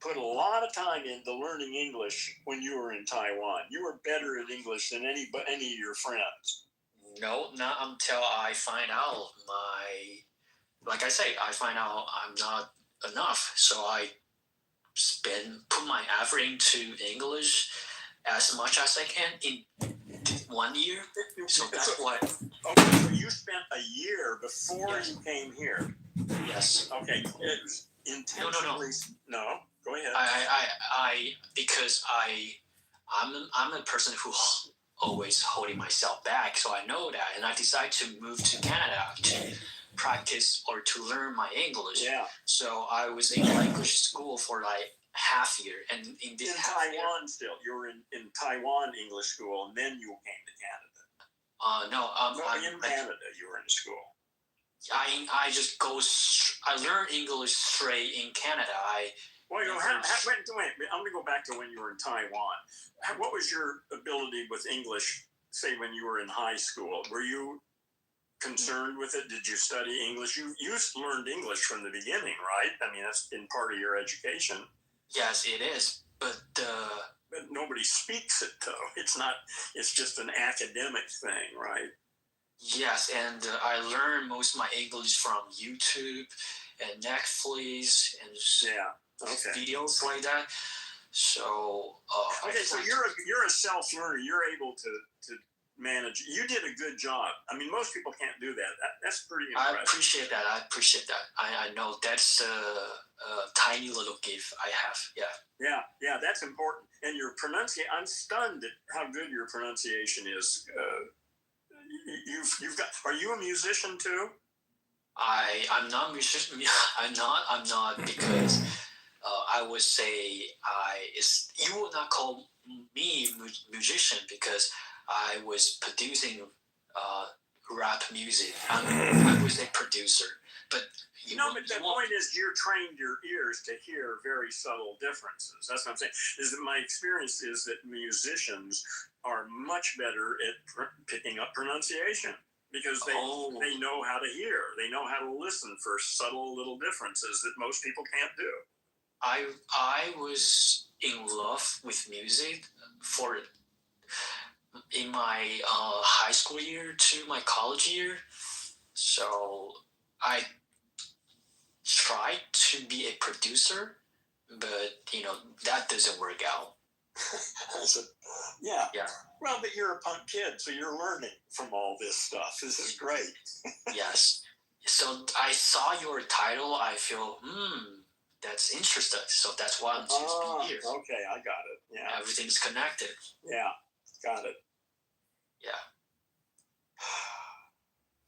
put a lot of time into learning English when you were in Taiwan. You were better at English than any of your friends. No, not until I find out like I say, I find out I'm not enough. So I put my effort into English as much as I can in 1 year. So that's what. Okay, so you spent a year before you came here. Yes. Okay. It was intentionally. No. Go ahead. Because I'm a person who always holding myself back, so I know that, and I decided to move to Canada to practice or to learn my English. Yeah. So I was in language school for like half year, and in this Taiwan still, you were in Taiwan English school, and then you came to Canada. No, in Canada you were in school. I just I learned English straight in Canada. Wait, I'm going to go back to when you were in Taiwan. What was your ability with English, say, when you were in high school? Were you concerned with it? Did you study English? You learned English from the beginning, right? I mean, that's been part of your education. Yes, it is. But nobody speaks it, though. It's just an academic thing, right? Yes, and I learned most of my English from YouTube and Netflix and videos like that. So so you're a self-learner. You're able to manage. You did a good job. I mean, most people can't do that. That's pretty impressive. I appreciate that. I know that's a tiny little gift I have. Yeah, that's important. And your pronunciation, I'm stunned at how good your pronunciation is. You've got. Are you a musician too? I'm not a musician. I'm not because I would say you would not call me musician because I was producing rap music. I was a producer, but the point is you trained your ears to hear very subtle differences. That's what I'm saying. Is that my experience is that musicians are much better at picking up pronunciation because they know how to hear. They know how to listen for subtle little differences that most people can't do. I was in love with music in my high school year to my college year. So I tried to be a producer, but that doesn't work out. Yeah. Well, but you're a punk kid, so you're learning from all this stuff. This is great. Yes. So I saw your title. I feel, that's interesting. So that's why I'm choosing here. Okay, I got it. Yeah. Everything's connected. Yeah, got it. Yeah.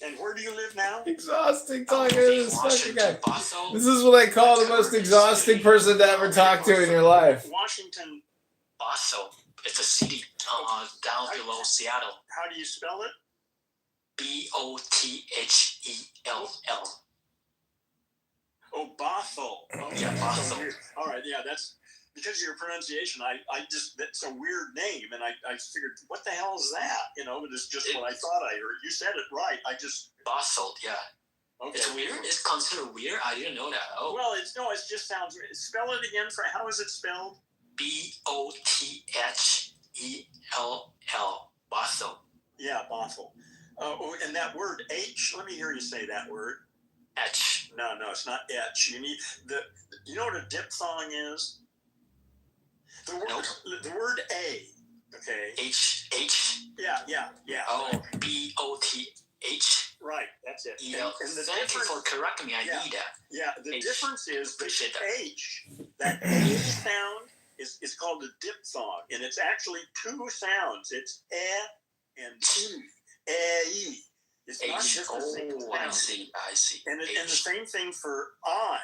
And where do you live now? Exhausting talking to this fucking guy. This is what I call the most exhausting person to ever talk to in your life. Washington. Bothell. It's a city down below Seattle. How do you spell it? Bothell. Oh, Bothell. Okay. Yeah, Bothell. All right, yeah, that's because of your pronunciation. That's a weird name, and I figured, what the hell is that? But it's just what I thought I heard. You said it right. Bothell, yeah. Okay. It's weird. It's considered weird. I didn't know that. Oh. Well, it just sounds. Spell it again. How is it spelled? Bothell. Bothell. Yeah, Bothell. And that word H. Let me hear you say that word. H. No, it's not H. You need You know what a diphthong is? The word A. Okay. H. Yeah. Oh, Both. Right, that's it. Thank you for correcting me. I need that. Yeah, the H. difference is that H, that sound is called a diphthong, and it's actually two sounds. It's and E. It's not just a single sound. I see. And the same thing for I.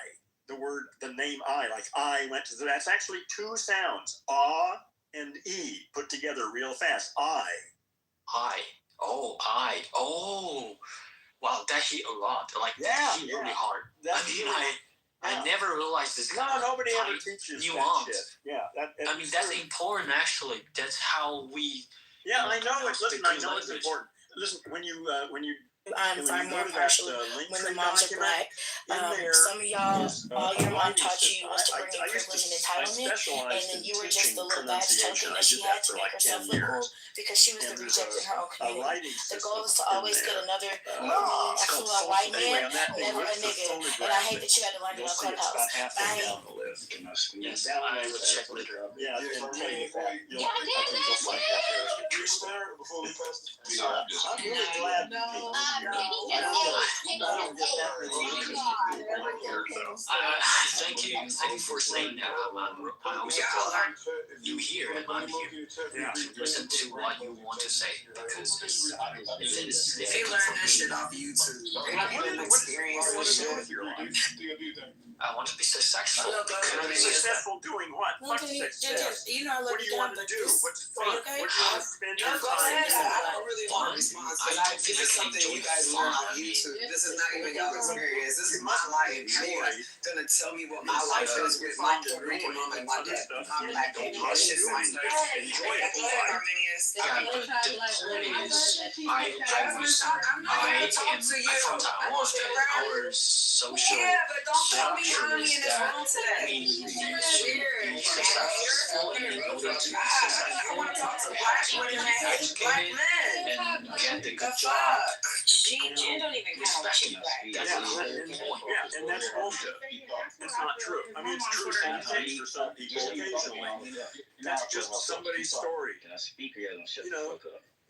The name I, like I went to. That's actually two sounds. Ah and E put together real fast. I. Wow, that hit a lot. That hit really hard. I never realized this. Nobody ever teaches nuance. That shit. Yeah, that's important. Actually, that's how we. Yeah, I know. Listen, I know it's important. Listen, when you And when far you go more to that partial link when the tree moms are document, black. in there Some of y'all, is all a your mom writing taught system. you was to bring in I used privilege and I entitlement, and specialized then in you were just teaching the little badge pronunciation. token I that she did had that to for make like herself 10 look cool years. because she was And the there's reject in her own a community. writing The system goal is to in always get there. another It's called affluent white anyway, man, on that never a list of nigga. And I photographs, hate that you had to learn it you'll on see it's Clubhouse. about halfway down the list. Yes, Down I there will with check that later. Yeah, and take that. Yeah, I think you'll find that there. You were there before we passed the I'm really glad you came. I don't get that many interviews so. Thank you for saying that. I'm also glad you here and I'm here. Yeah. Listen to what you want to say because it's They learn this shit off YouTube. What do you want to do with your life? I want to be successful. Successful doing what? Fuck success. You know, I What love do you you want to but do? this- What's are you fun? okay? What do you want to spend your Go time ahead. doing? I don't really want a response. This is something you guys learn on YouTube. This is not even y'all experience. This is my life. How you guys gonna tell me what my life is with my Puerto Rican mom and my dad? My black baby. That shit's my Enjoy it. Armenians. Yeah, but the point is, I am from Taiwan, and our social But don't tell me structure mommy is in this that room today. you should be successful in order to be I want to talk to black women that hate black men. and get a The good job. fuck? Jen don't even count. Respecting us. That's the whole point. Yeah, and that's bullshit. It's not true. I mean, it's true sometimes for some people occasionally. That's just somebody's story. You know,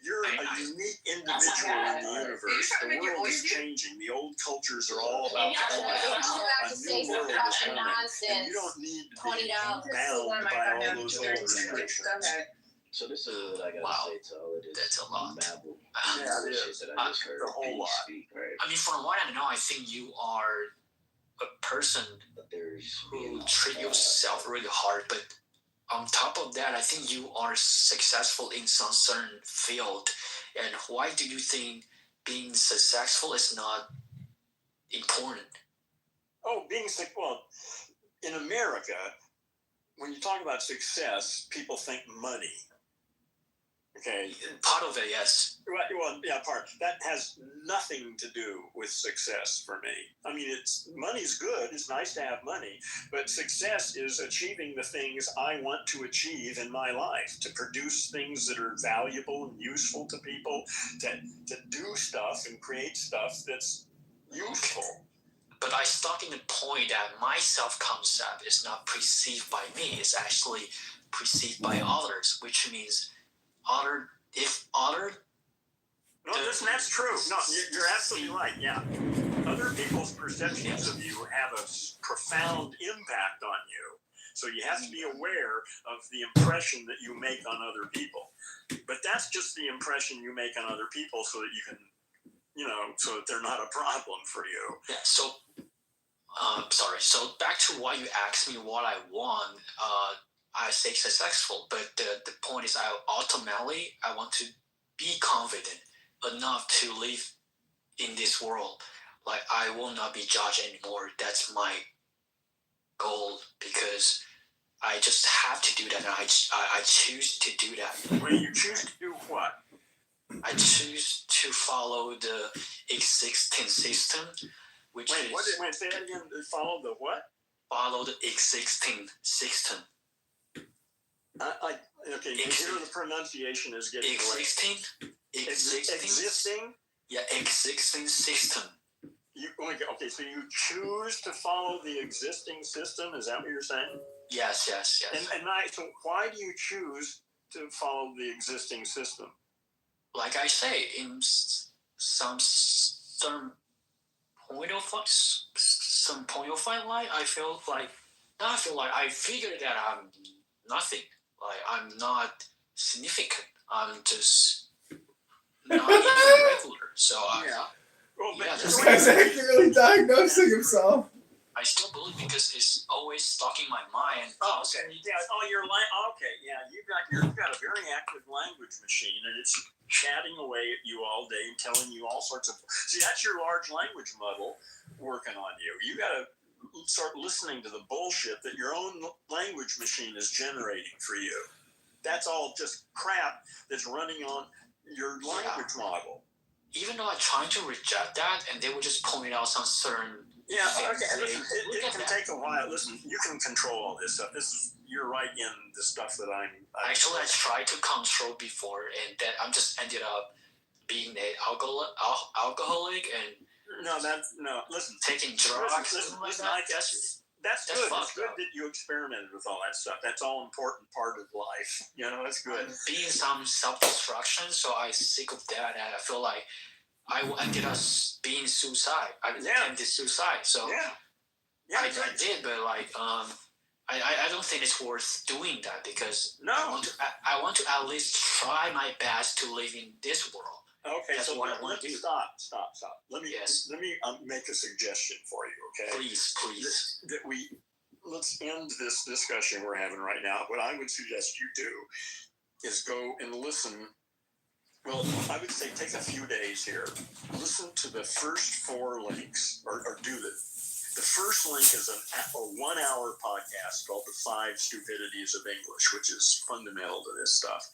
you're a unique individual in the universe. The world is changing. The old cultures are all about to collapse. A new world is coming. And you don't need to be bound by all those old restrictions. So this is what I gotta Wow. say to all of this. That's a lot. babble Yeah, it shit is. that I just heard a whole Penny lot. speak, right? I mean, from what I know, I think you are a person But there's who treat yourself really hard, but on top of that, I think you are successful in some certain field. And why do you think being successful is not important? Oh, being sick. Well, in America, when you talk about success, people think money. Okay. Part of it, yes. Well, yeah, part. That has nothing to do with success for me. I mean, money's good. It's nice to have money, but success is achieving the things I want to achieve in my life, to produce things that are valuable and useful to people, to do stuff and create stuff that's useful. But I stuck in the point that my self-concept is not perceived by me. It's actually perceived by others, which means No, listen, that's true. No, you're absolutely right. Yeah. Other people's perceptions of you have a profound impact on you. So you have to be aware of the impression that you make on other people. But that's just the impression you make on other people so that you can, so that they're not a problem for you. Yeah, so, sorry. So back to what you asked me what I want, I say successful, but the point is I want to be confident enough to live in this world. Like, I will not be judged anymore. That's my goal because I just have to do that, and I choose to do that. When you choose to do what? I choose to follow the existing system, which Wait, say that again. Follow the what? Follow the existing system. Okay, you hear the pronunciation is getting existing. Existing? Yeah, existing system. Okay, so you choose to follow the existing system? Is that what you're saying? Yes. So why do you choose to follow the existing system? Like I say, in some point of life, I figured that I'm nothing. Like, I'm not significant. I'm just not even regular. So This guy's accurately diagnosing himself. I still believe because it's always stuck in my mind. Oh, okay. Yeah. Oh, okay. Yeah. You've got a very active language machine, and it's chatting away at you all day and telling you all sorts of. See, that's your large language model working on you. You got to start listening to the bullshit that your own language machine is generating for you. That's all just crap that's running on your language model. even though I tried to reject that, and they would just point out some certain Yeah, things. okay. Listen, Look it at can that. take a while. Listen, you can control all this stuff. You're right in the stuff that I'm Actually, I tried to control before, and then I'm just ended up being an alcoholic and listen. taking drugs. Listen, Like listen, that. that's That's good. It's fucked good up. that you experimented with all that stuff. That's all important part of life. That's good. I'm being some self-destruction, so I sick of that, and I feel like I ended up being suicide. I attempted suicide, so I did, but like I don't think it's worth doing that because I want to at least try my best to live in this world. Okay, That's so what I want to do. Stop. Let me make a suggestion for you. Okay, Please. Let's end this discussion we're having right now. What I would suggest you do is go and listen. Well, I would say take a few days here. Listen to the first 4 links, or do the first link is a 1-hour podcast called The 5 Stupidities of English, which is fundamental to this stuff.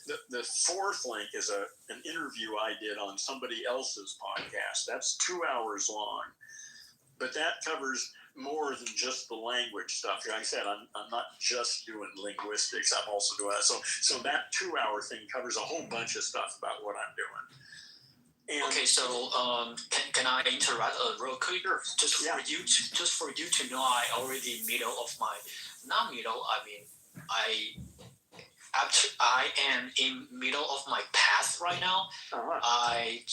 The 4th link is an interview I did on somebody else's podcast. That's 2 hours long, but that covers more than just the language stuff. Like I said, I'm not just doing linguistics. I'm also doing that. So that 2-hour thing covers a whole bunch of stuff about what I'm doing. And okay, so can I interrupt real quick? Sure. Just for you to know, I already middle of my not middle. I mean, I am in middle of my path right now. Uh-huh. I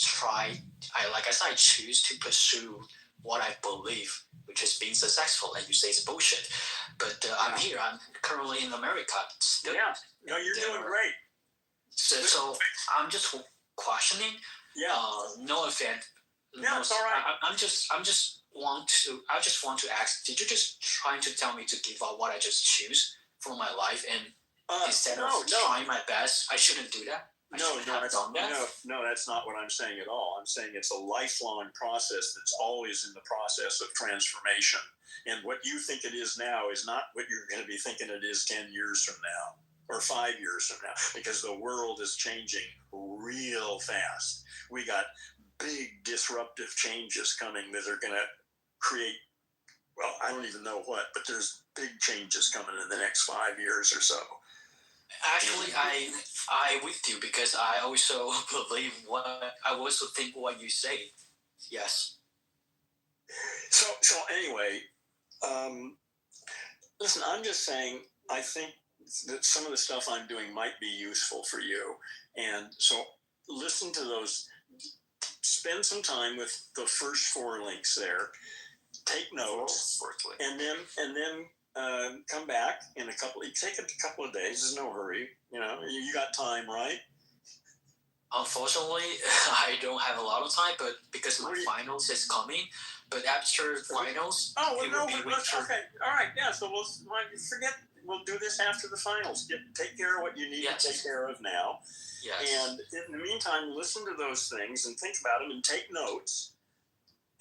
choose to pursue what I believe, which is being successful. And you say it's bullshit, but I'm here. I'm currently in America. Still, no, you're doing great. So I'm just questioning. Yeah. No offense. No, it's all right. I just want to ask. Did you just trying to tell me to give up what I just choose for my life and instead of trying my best, I shouldn't do that? No, that's not what I'm saying at all. I'm saying it's a lifelong process that's always in the process of transformation. And what you think it is now is not what you're going to be thinking it is 10 years from now or 5 years from now, because the world is changing real fast. We got big disruptive changes coming that are going to create, well, I don't even know what, but there's big changes coming in the next 5 years or so. Actually, I with you because I also believe I also think what you say. Yes. So anyway, listen, I'm just saying, I think that some of the stuff I'm doing might be useful for you. And so listen to those, spend some time with the first 4 links there, take notes, and then come back in take a couple of days. There's no hurry. You got time, right? Unfortunately, I don't have a lot of time, but because my finals is coming. But after finals, okay, all right, yeah. So we'll do this after the finals. Take care of what you need to take care of now. Yes. And in the meantime, listen to those things and think about them and take notes.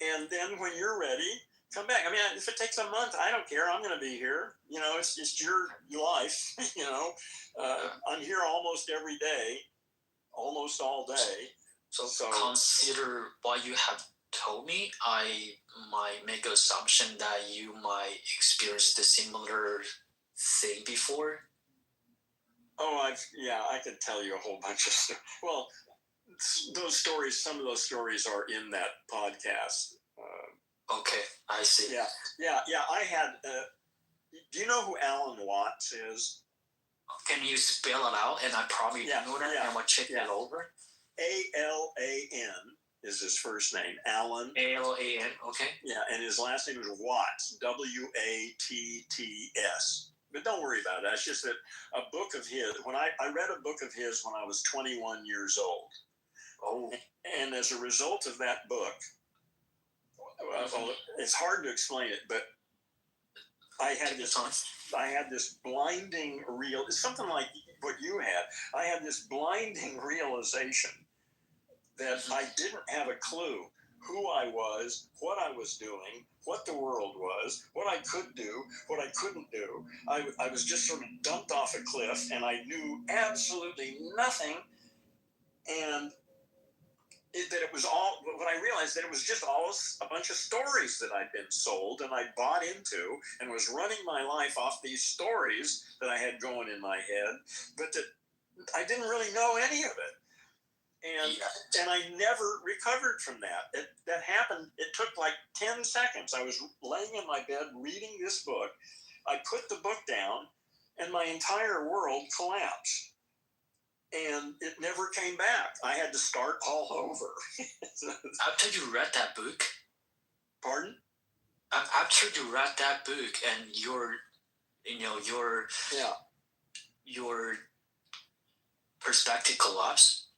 And then when you're ready, come back. I mean, if it takes a month, I don't care. I'm going to be here. It's just your life. I'm here almost every day, almost all day. So consider what you have told me. I might make an assumption that you might experience the similar thing before. Oh, I could tell you a whole bunch of stuff. Well, those stories, some of those stories are in that podcast. Okay, I see. Yeah. I had. Do you know who Alan Watts is? Can you spell it out? And I probably know that, and I'll check it over. Alan is his first name. Alan. Alan. Okay. Yeah, and his last name is Watts. Watts. But don't worry about it. That's just that a book of his. When I read a book of his when I was 21 years old. Oh. And as a result of that book. Well, it's hard to explain it, but I had this blinding it's something like what you had. I had this blinding realization that I didn't have a clue who I was, what I was doing, what the world was, what I could do, what I couldn't do. I was just sort of dumped off a cliff, and I knew absolutely nothing. And that it was all, when I realized that it was just all a bunch of stories that I'd been sold and I bought into and was running my life off these stories that I had going in my head, but that I didn't really know any of it. And I never recovered from that. That happened. It took like 10 seconds. I was laying in my bed reading this book. I put the book down, and my entire world collapsed. And it never came back. I had to start all over. After you read that book, Pardon? after you read that book and your perspective collapse.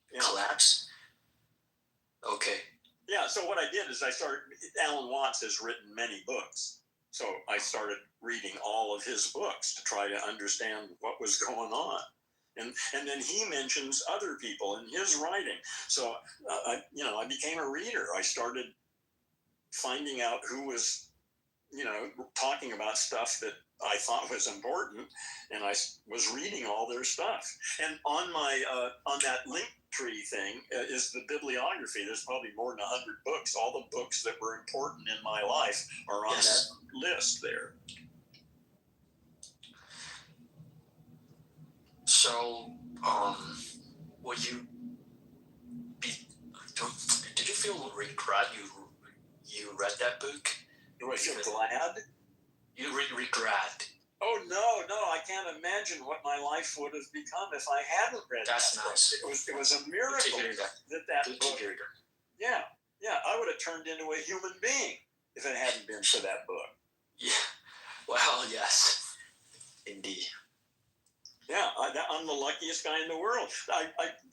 Okay. Yeah, so what I did is Alan Watts has written many books. So I started reading all of his books to try to understand what was going on. And then he mentions other people in his writing. So, I became a reader. I started finding out who was, talking about stuff that I thought was important, and I was reading all their stuff. And on my on that link tree thing is the bibliography. There's probably more than 100 books. All the books that were important in my life are on that list there. So, did you feel regret you read that book? Do I feel glad? You regret. Oh no! I can't imagine what my life would have become if I hadn't read That's that nice. book. It was a miracle that book. Yeah, I would have turned into a human being if it hadn't been for that book. Yeah. Well, yes, indeed. Yeah, I'm the luckiest guy in the world.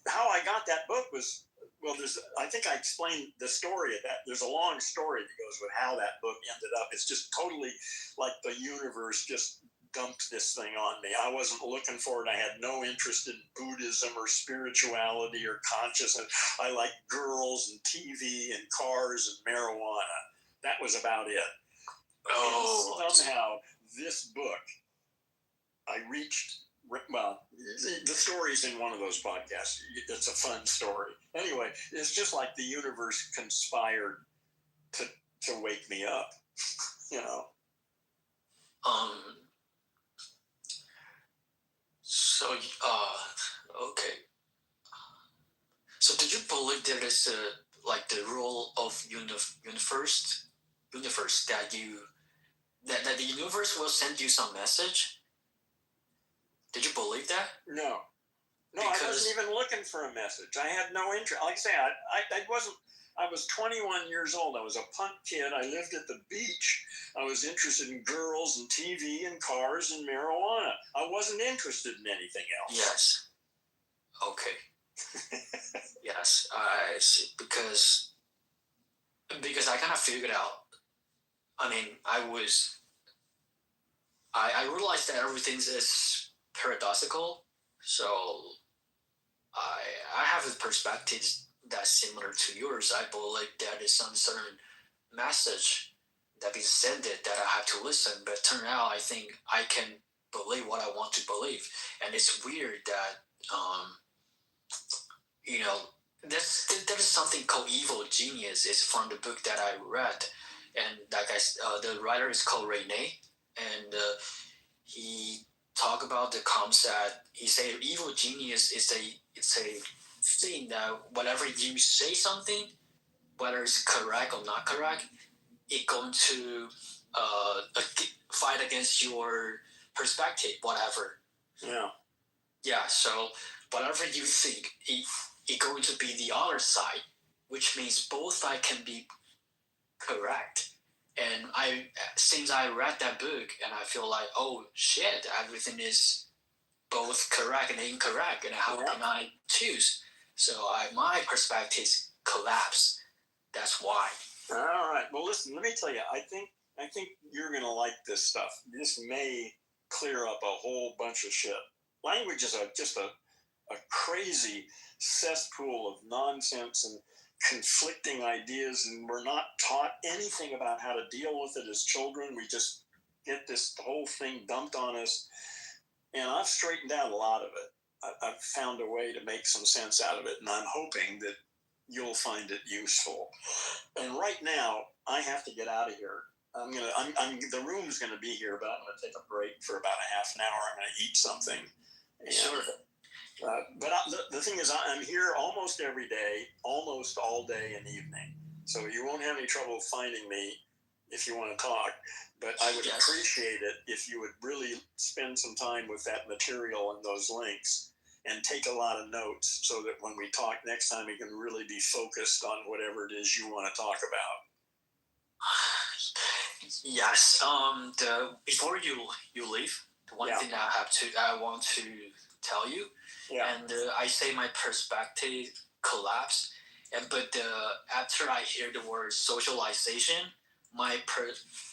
How I got that book was, I think I explained the story of that. There's a long story that goes with how that book ended up. It's just totally like the universe just dumped this thing on me. I wasn't looking for it. I had no interest in Buddhism or spirituality or consciousness. I liked girls and TV and cars and marijuana. That was about it. Oh. And somehow this book, I reached. Well, the story's in one of those podcasts. It's a fun story. Anyway, it's just like the universe conspired to wake me up, So, okay. So, do you believe there is the rule of universe that that the universe will send you some message? Did you believe that? No, I wasn't even looking for a message. I had no interest. Like I say, I wasn't. I was 21 years old. I was a punk kid. I lived at the beach. I was interested in girls and TV and cars and marijuana. I wasn't interested in anything else. Yes. Okay. Yes, I see. Because I kind of figured out. I mean, I realized that everything is paradoxical. So I have a perspective that's similar to yours. I believe there is some certain message that is sent that I have to listen. But turn out, I think I can believe what I want to believe, and it's weird that there is something called evil genius. It's from the book that I read, and the writer is called Rene, and he talk about the concept. He say evil genius is a thing that whatever you say something, whether it's correct or not correct, it's going to fight against your perspective, whatever. Yeah. Yeah. So whatever you think, it's going to be the other side, which means both sides can be correct. And since I read that book, and I feel like, oh shit, everything is both correct and incorrect, and how can I choose? So my perspective collapse. That's why. All right. Well, listen. Let me tell you. I think you're gonna like this stuff. This may clear up a whole bunch of shit. Language is just a crazy cesspool of nonsense and conflicting ideas, and we're not taught anything about how to deal with it as children. We just get this whole thing dumped on us, and I've straightened out a lot of it. I've found a way to make some sense out of it, and I'm hoping that you'll find it useful. And right now, I have to get out of here. The room's gonna be here, but I'm gonna take a break for about a half an hour. I'm gonna eat something. And, Sure. The thing is, I'm here almost every day, almost all day and evening. So you won't have any trouble finding me if you want to talk. But I would appreciate it if you would really spend some time with that material and those links and take a lot of notes so that when we talk next time, we can really be focused on whatever it is you want to talk about. Yes. Before you leave, the one thing I want to tell you, and I say my perspective collapse, but after I hear the word socialization, my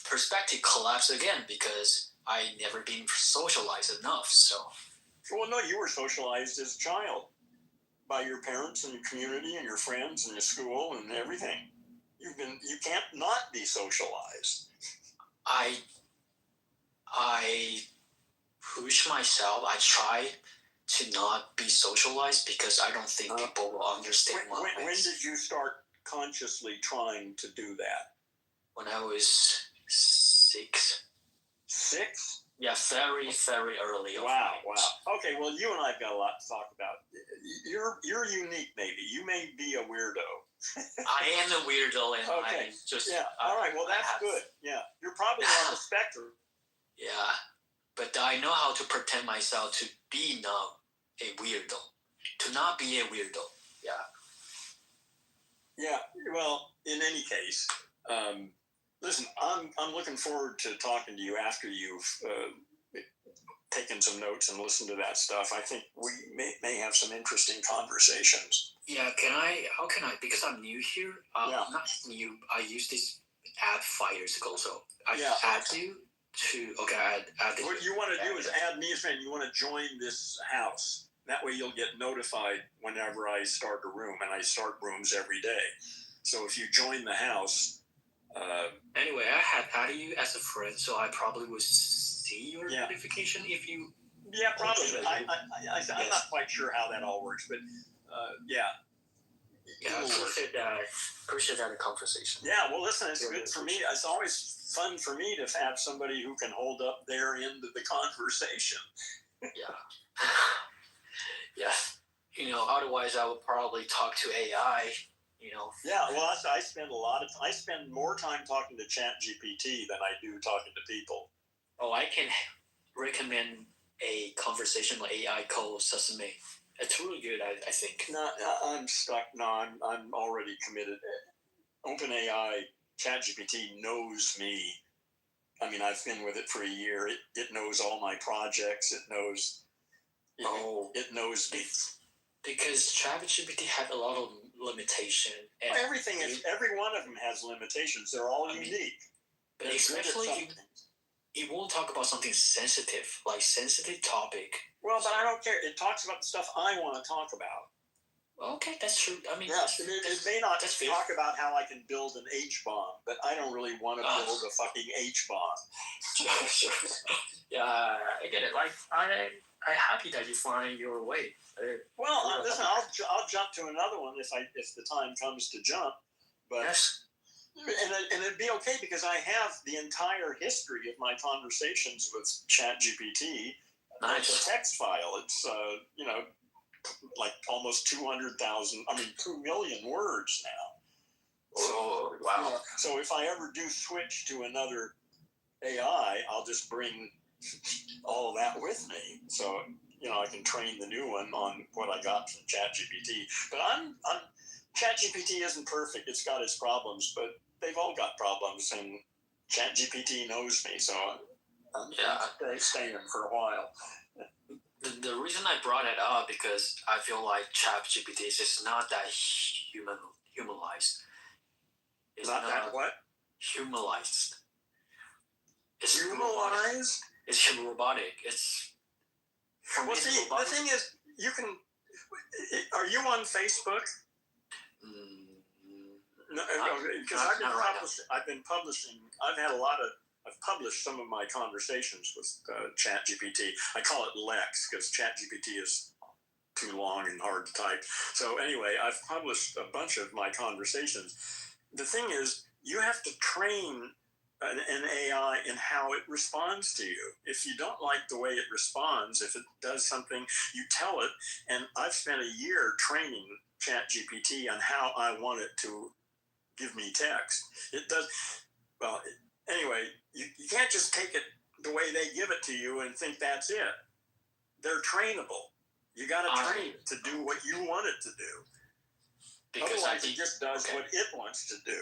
perspective collapsed again because I never been socialized enough. So. Well, no, you were socialized as a child by your parents and your community and your friends and your school and everything. You can't not be socialized. I push myself. I try to not be socialized because I don't think people will understand my ways. When did you start consciously trying to do that? When I was 6. 6? Yeah, very, very early. Wow. Okay, well, you and I've got a lot to talk about. You're unique, maybe. You may be a weirdo. I am a weirdo, and okay. I just... Yeah, all right, well, that's good. Yeah, you're probably on the spectrum. Yeah, but I know how to pretend myself to be not a weirdo. To not be a weirdo, yeah. Yeah, well, in any case, listen, I'm looking forward to talking to you after you've taken some notes and listened to that stuff. I think we may have some interesting conversations. Yeah, how can I, because I'm new here, not new, I used this app 5 years ago, so I add you to, add What you want to do is add me as a friend. You want to join this house. That way you'll get notified whenever I start a room, and I start rooms every day. So if you join the house... anyway, I had added you as a friend, so I probably would see your notification if you... Yeah, probably. I'm not quite sure how that all works, but yeah. Yeah, I appreciate that conversation. Yeah, well, listen, it's good for me. It's always fun for me to have somebody who can hold up their end of the conversation. Yeah. Yeah. Otherwise I would probably talk to AI, Yeah, well, I spend more time talking to ChatGPT than I do talking to people. Oh, I can recommend a conversational AI called Sesame. It's really good, I think. No, I'm stuck. No, I'm already committed. OpenAI, ChatGPT knows me. I mean, I've been with it for a year. It knows all my projects. It knows me. Because ChatGPT had a lot of limitation. And every one of them has limitations. They're all unique. But especially it won't talk about something sensitive, like sensitive topic. Well, but I don't care. It talks about the stuff I want to talk about. Okay, that's true. I mean, it may not talk about how I can build an H-bomb, but I don't really want to build a fucking H-bomb. Sure. Yeah, I get it. Like, I'm happy that you find your way. Well, listen, I'll jump to another one if the time comes to jump. But yes. And it'd be okay because I have the entire history of my conversations with ChatGPT. Nice. It's a text file. It's like almost 2 million words now. So wow. So if I ever do switch to another AI, I'll just bring all of that with me. So I can train the new one on what I got from ChatGPT. But ChatGPT isn't perfect. It's got its problems, but they've all got problems, and ChatGPT knows me, so I'm staying for a while. The reason I brought it up because I feel like ChatGPT is just not that humanized. It's not that what? Humanized. It's humanized? It's robotic. It's... Well, see, the thing is, you can... Are you on Facebook? No, because I've been publishing. I've published some of my conversations with ChatGPT. I call it Lex because ChatGPT is too long and hard to type. So anyway, I've published a bunch of my conversations. The thing is, you have to train an AI in how it responds to you. If you don't like the way it responds, if it does something, you tell it. And I've spent a year training ChatGPT on how I want it to give me text. It does. Well, anyway, you can't just take it the way they give it to you and think that's it. They're trainable. You got to train it to do what you want it to do. Because otherwise, it just does what it wants to do.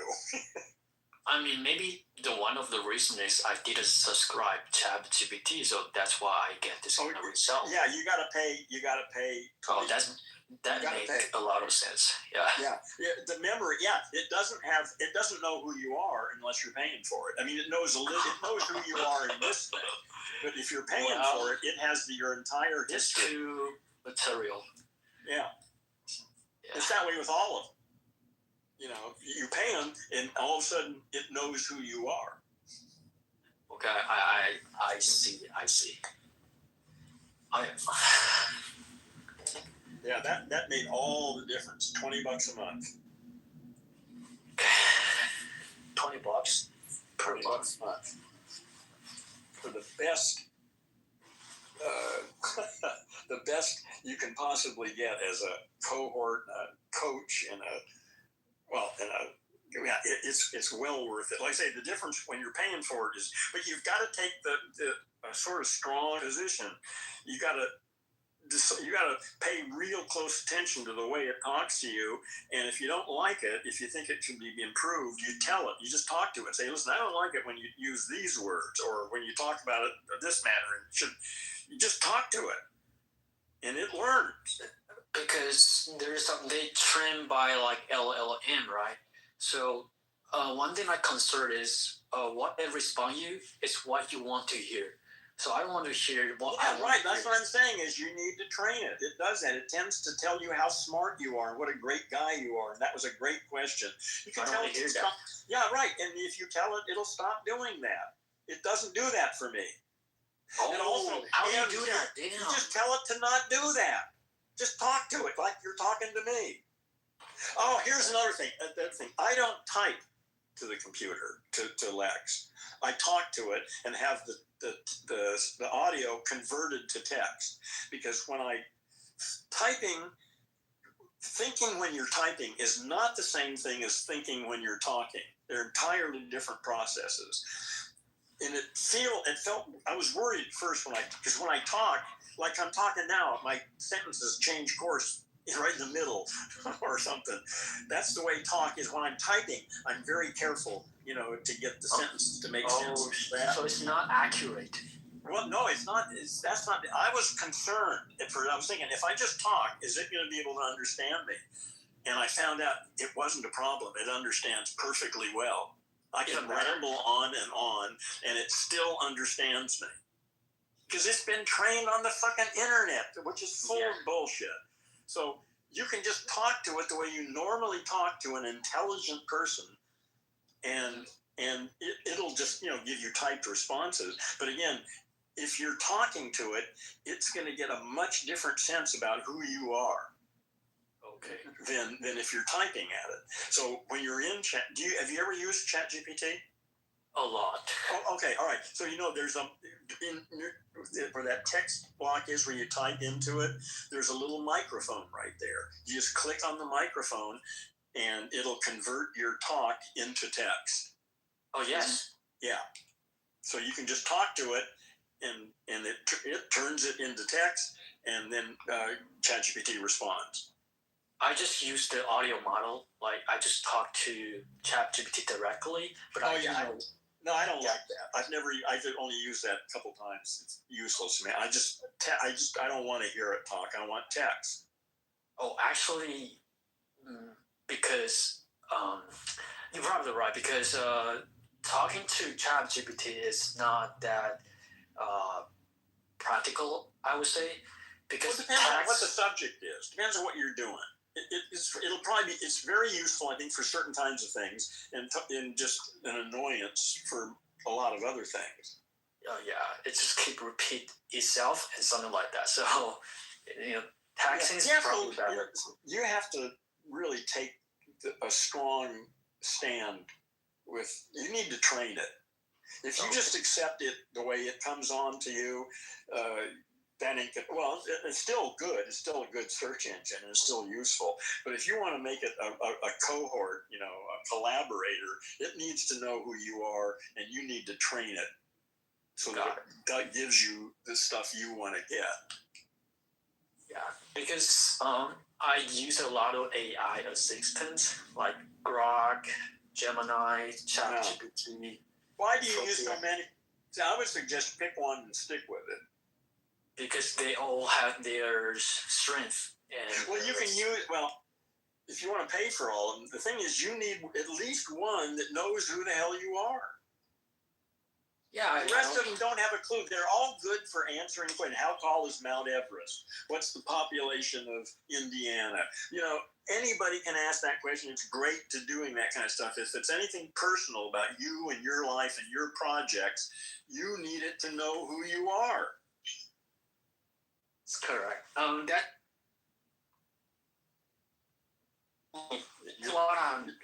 I mean, maybe one of the reasons is I didn't subscribe to ChatGPT, so that's why I get this kind of result. Yeah, you gotta pay. Oh, that makes a lot of sense. Yeah. The memory. Yeah, it doesn't know who you are unless you're paying for it. I mean, it knows who you are in this thing, but if you're paying for it, it has your entire history. It's too material. Yeah. It's that way with all of them. You know, you pay them, and all of a sudden, it knows who you are. Okay, I see. Yeah, that made all the difference. $20 a month. $20 per $20 month. a month for the best. The best you can possibly get as a cohort, coach, it's well worth it. Like I say, the difference when you're paying for it is, but you've got to take the sort of strong position. You got to pay real close attention to the way it talks to you. And if you don't like it, if you think it should be improved, you tell it. You just talk to it. Say, listen, I don't like it when you use these words, or when you talk about it this manner. You just talk to it, and it learns. Because they train by like LLM, right? So one thing I consider is what it responds you is what you want to hear. So I want to hear what. Yeah, right. That's what I'm saying. Is you need to train it. It does that. It tends to tell you how smart you are and what a great guy you are. And that was a great question. You can tell it to stop. Yeah, right. And if you tell it, it'll stop doing that. It doesn't do that for me. Oh, and also, how do you do that? Damn. You just tell it to not do that. Just talk to it like you're talking to me. Oh, here's another thing. I don't type to the computer, to Lex. I talk to it and have the audio converted to text. Because when thinking when you're typing is not the same thing as thinking when you're talking. They're entirely different processes. And it felt, I was worried at first because when I talk, like I'm talking now, my sentences change course right in the middle or something. That's the way talk is. When I'm typing, I'm very careful, to get the sentence to make sense. So it's not accurate. Well, no, it's not. That's not. I was concerned at first. I was thinking, if I just talk, is it going to be able to understand me? And I found out it wasn't a problem. It understands perfectly well. I can ramble on, and it still understands me. Because it's been trained on the fucking internet, which is full of bullshit. So you can just talk to it the way you normally talk to an intelligent person, and it'll just give you typed responses. But again, if you're talking to it, it's going to get a much different sense about who you are. Okay. Than if you're typing at it. So when you're in chat, have you ever used ChatGPT? A lot. Oh, okay, all right. So there's where that text block is, where you type into it. There's a little microphone right there. You just click on the microphone, and it'll convert your talk into text. Oh yes. Yeah. So you can just talk to it, and it turns it into text, and then ChatGPT responds. I just use the audio model. Like I just talk to ChatGPT directly. But no, I don't like that. I've only used that a couple times. It's useless to me. I don't want to hear it talk. I want text. Oh, actually, because you're probably right. Because talking to ChatGPT is not that practical, I would say. Because it depends on what the subject is. Depends on what you're doing. It's very useful, I think, for certain kinds of things, and just an annoyance for a lot of other things. Yeah, it just keep repeat itself and something like that. So, Texting is probably better. You have to really take a strong stand with. You need to train it. If you just accept it the way it comes on to you, that ain't good. Well, it's still good. It's still a good search engine, and it's still useful. But if you want to make it a cohort, a collaborator, it needs to know who you are, and you need to train it so that gives you the stuff you want to get. Yeah, because I use a lot of AI assistants like Grok, Gemini, ChatGPT. Why do you use so many? So I would suggest pick one and stick with it. Because they all have their strength. And well, you can use if you want to pay for all of them. The thing is, you need at least one that knows who the hell you are. Yeah, the rest of them don't have a clue. They're all good for answering questions. How tall is Mount Everest? What's the population of Indiana? Anybody can ask that question. It's great to doing that kind of stuff. If it's anything personal about you and your life and your projects, you need it to know who you are. That's correct.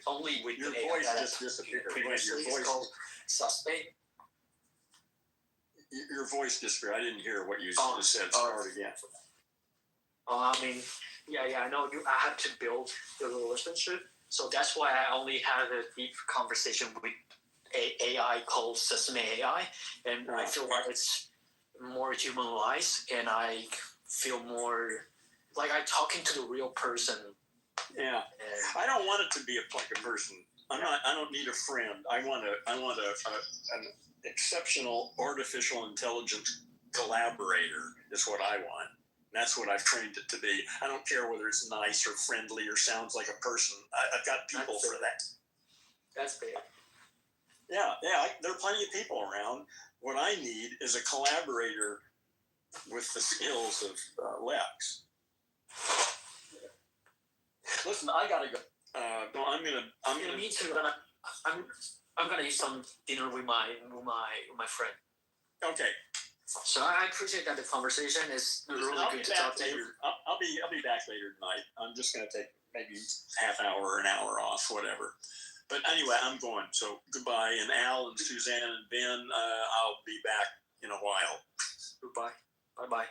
Only with your voice just disappeared. Previously, it's called suspect. Your voice disappeared. I didn't hear what you said. Start again. I know I had to build the relationship, so that's why I only had a deep conversation with AI called Sesame AI, and I feel like it's more humanized, and I feel more like I'm talking to the real person. Yeah, I don't want it to be like a person. I don't need a friend. I want an exceptional artificial intelligence collaborator. Is what I want. That's what I've trained it to be. I don't care whether it's nice or friendly or sounds like a person. I've got people for that. That's fair. Yeah. There are plenty of people around. What I need is a collaborator with the skills of Lex. Listen, I gotta go. I'm gonna. Me too. I'm gonna eat some dinner with my friend. Okay. So I appreciate that the conversation is really good to talk to you. I'll be back later tonight. I'm just gonna take maybe half hour or an hour off, whatever. But anyway, I'm going. So goodbye, and Al and Suzanne and Ben. I'll be back in a while. Goodbye. Bye.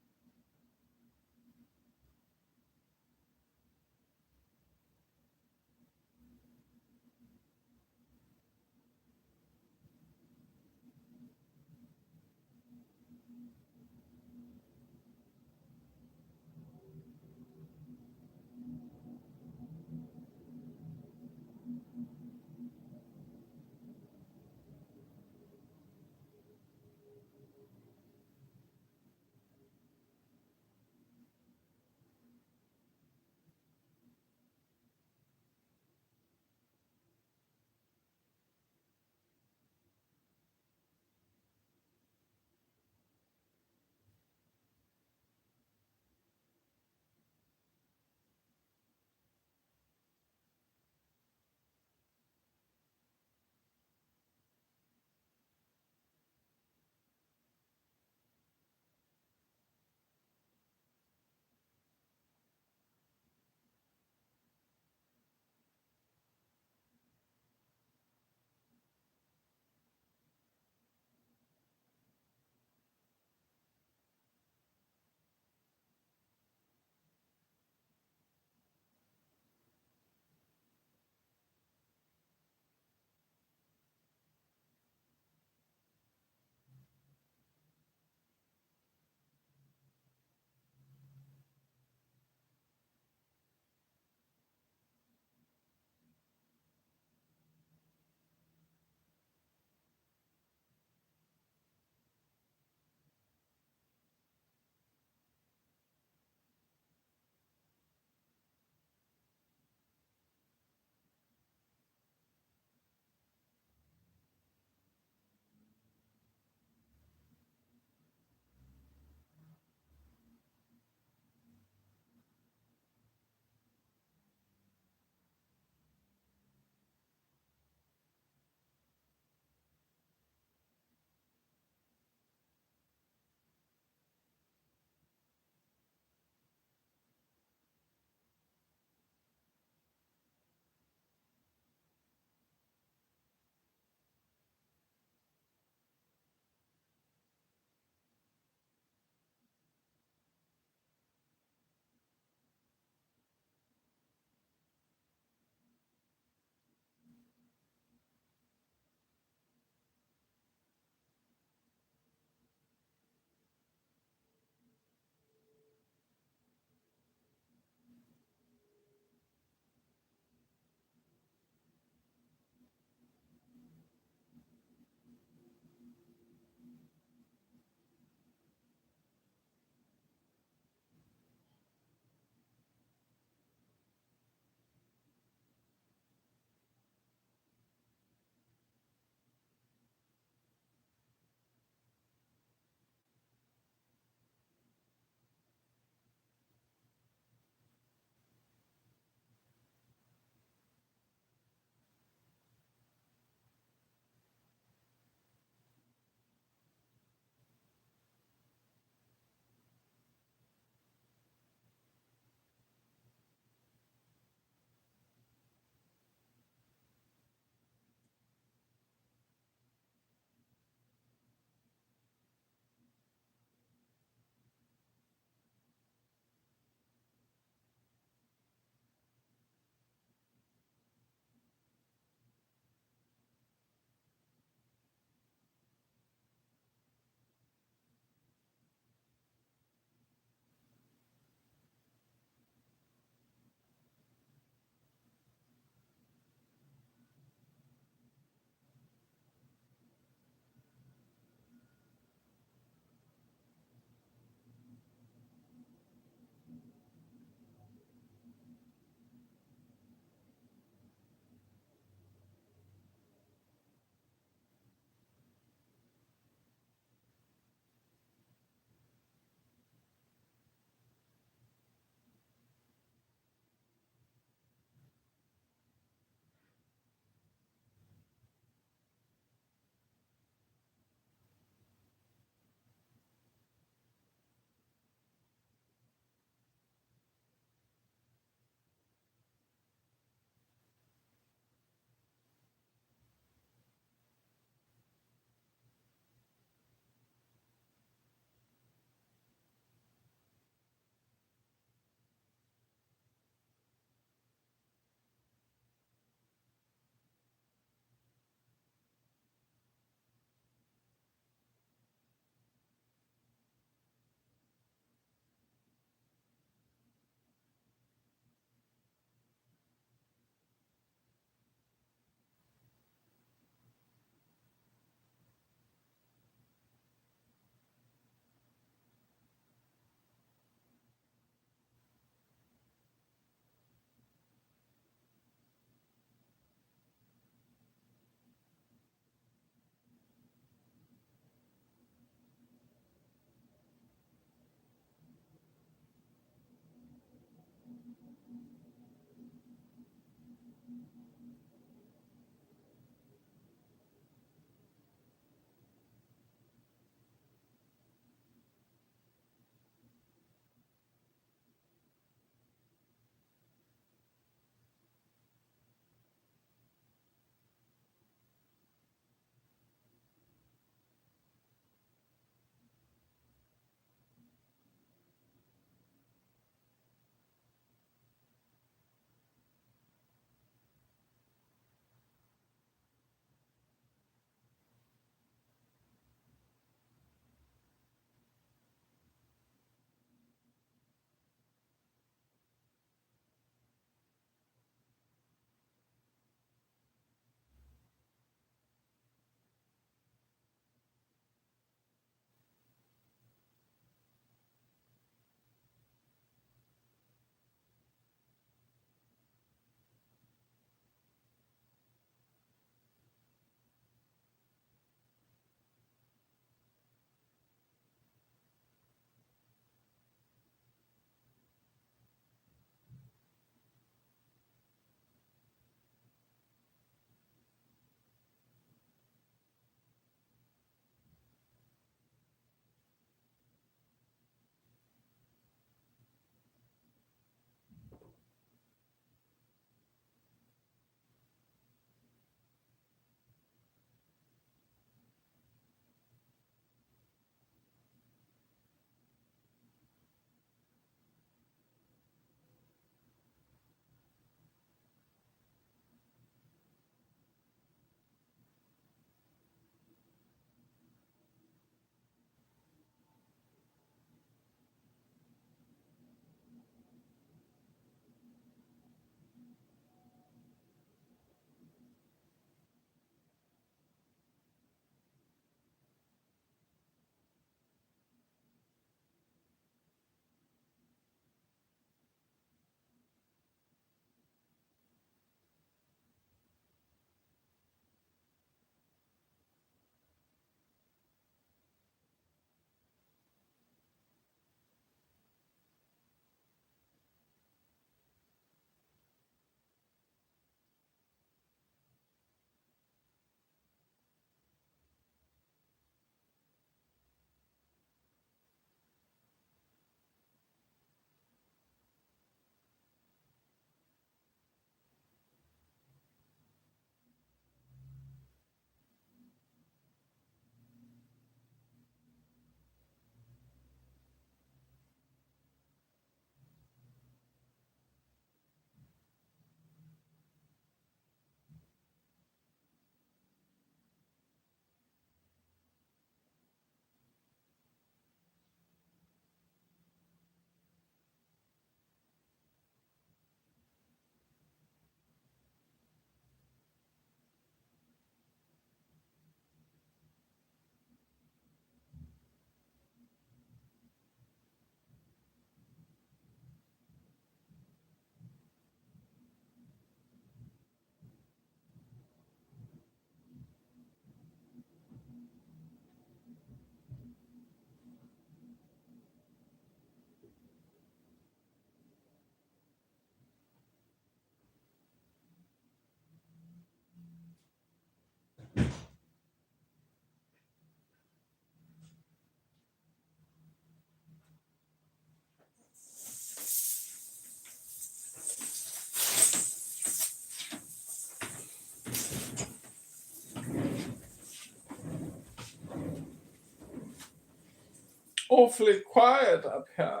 Awfully quiet up here.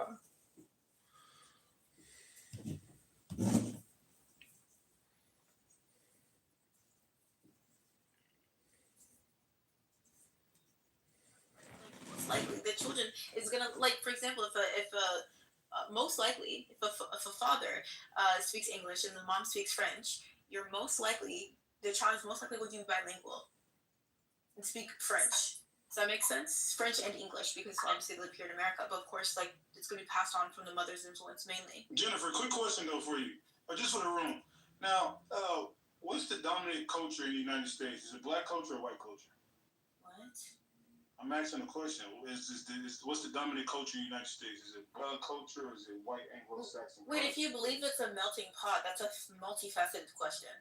Likely the children is gonna, like, for example, if a most likely if a father speaks English and the mom speaks French, you're most likely the child is most likely going to be bilingual and speak French. Does that make sense? French and English, because obviously they live here in America, but of course, like, it's going to be passed on from the mother's influence mainly. Jennifer, quick question though for you, or just for the room. Now, what's the dominant culture in the United States? Is it black culture or white culture? What? I'm asking a question. What's the dominant culture in the United States? Is it blood culture or is it white Anglo-Saxon? Wait, if you believe it's a melting pot, that's a multifaceted question,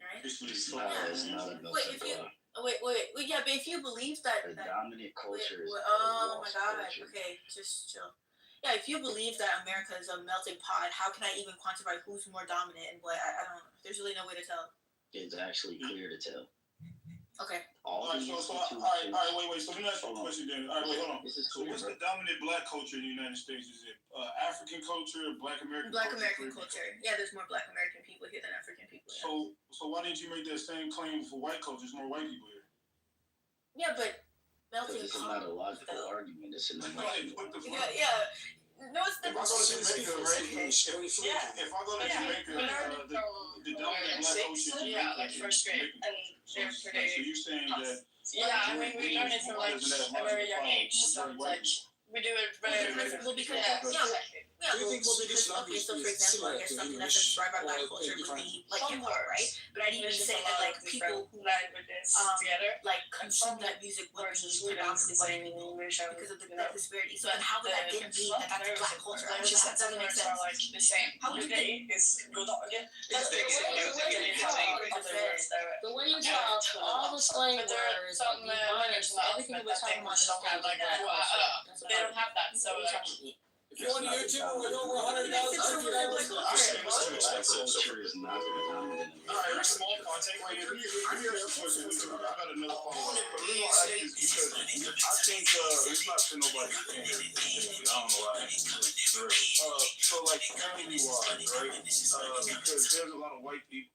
right? It's not a Wait, if you wait, yeah, but if you believe that, The dominant culture is oh my god, culture. okay, just chill. Yeah, if you believe that America is a melting pot, how can I even quantify who's more dominant and what? I don't. There's really no way to tell. It's actually clear to tell. Okay. All right, the all institutions. right, wait. So let me ask you a question then. All right, wait, hold on. This is So clear, what's bro. the dominant black culture in the United States? Is it African culture, Black American Black culture? American culture. Yeah, there's more Black American people here than African people. Yeah. So why didn't you make that same claim for white culture? There's more white people here. Yeah, but Because melting it's pot. not a logical argument. It's an Right, what the fuck? Yeah. No, it's the. If I go to Jamaica, right? If I go to Jamaica, the dominant black culture in Jamaica is Jamaican culture. So you're saying that Yeah, I mean, we learn it from like a very young age, so like we do it very Okay, so for example, I guess something that's inspired by Black culture would be like hip hop, right? But I'd even say that like people who languages together like consume that music would be predominantly white people because of the disparity. So how would that get me that that's Black culture? That doesn't make sense. like the same. How would you get? Is good again. But when you talk, all the slang But there are words, some the manners, everything we're talking about is have like Black culture. they don't have that, so like. If you want to YouTube with over 100,000 subscribers, black culture is not the dominant. all right, small contact. Wait, let me ask you a question. I got another follow-up. But let me ask this because I think it's not for nobody. I don't know why. So like family-wise, right? Because there's a lot of white people.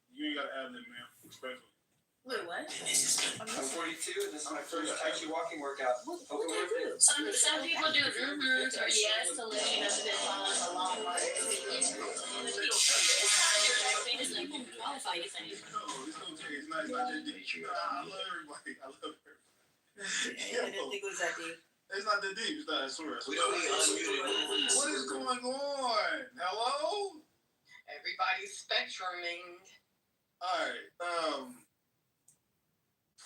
You ain't got to add them, man. Respectfully. Wait, what? I'm 42 and this is my first actually walking workout. Some people do or yes to let you know that they're following a long way. It's kind of your thing is like you qualify you think. No, it's okay. It's not that deep. I love everybody. I love everybody. I didn't think it was that deep. It's not that deep. It's not. I swear. We only unmuted. What is going on? Hello? Everybody's spectruming. All right.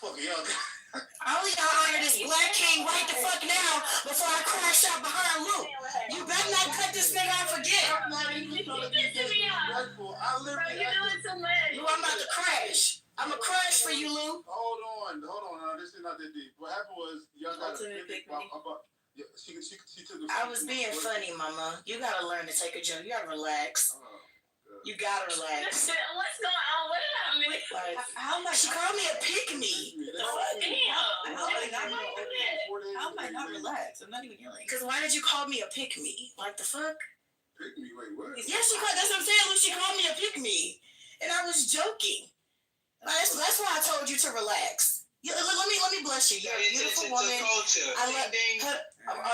Fuck it, y'all. I only got honor this black king right the fuck now before I crash out behind Luke. You better not cut this nigga off again. I'm not even trying to be disrespectful. I literally. Lou, I'm about to crash. I'ma crash for you, Lou. Hold on. This is not that deep. What happened was y'all got Ultimate pick me. Yeah, she took a. I was being funny, mama. You gotta learn to take a joke. You gotta relax. You gotta relax. What's going on? What did I miss? Like, How am I? she called me a pick-me. How am I not relaxed? I'm not even yelling. Cause why did you call me a pick-me? Like the fuck? Pick me, wait, what? Yeah, that's what I'm saying. Luke, she called me a pick-me, and I was joking. That's why I told you to relax. Let me bless you. You're a beautiful woman. I love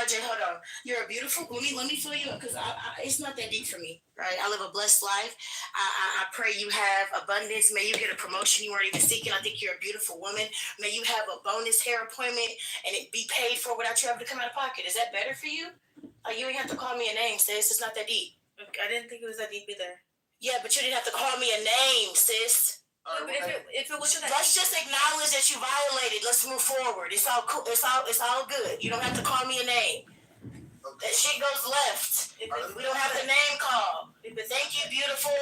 RJ. Hold on. You're a beautiful. Let me fill you up because it's not that deep for me, right? I live a blessed life. I pray you have abundance. May you get a promotion you weren't even seeking. I think you're a beautiful woman. May you have a bonus hair appointment and it be paid for without you having to come out of pocket. Is that better for you? You ain't have to call me a name, sis. It's not that deep. I didn't think it was that deep either. Yeah, but you didn't have to call me a name, sis. If it wasn't that Let's just acknowledge that you violated. Let's move forward. It's all cool. It's all good. You don't have to call me a name. That shit goes left. We don't have the name call. Thank you, beautiful.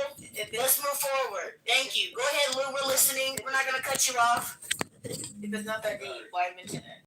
Let's move forward. Thank you. Go ahead, Lou. We're listening. We're not gonna cut you off. if it's not that deep, why mention it?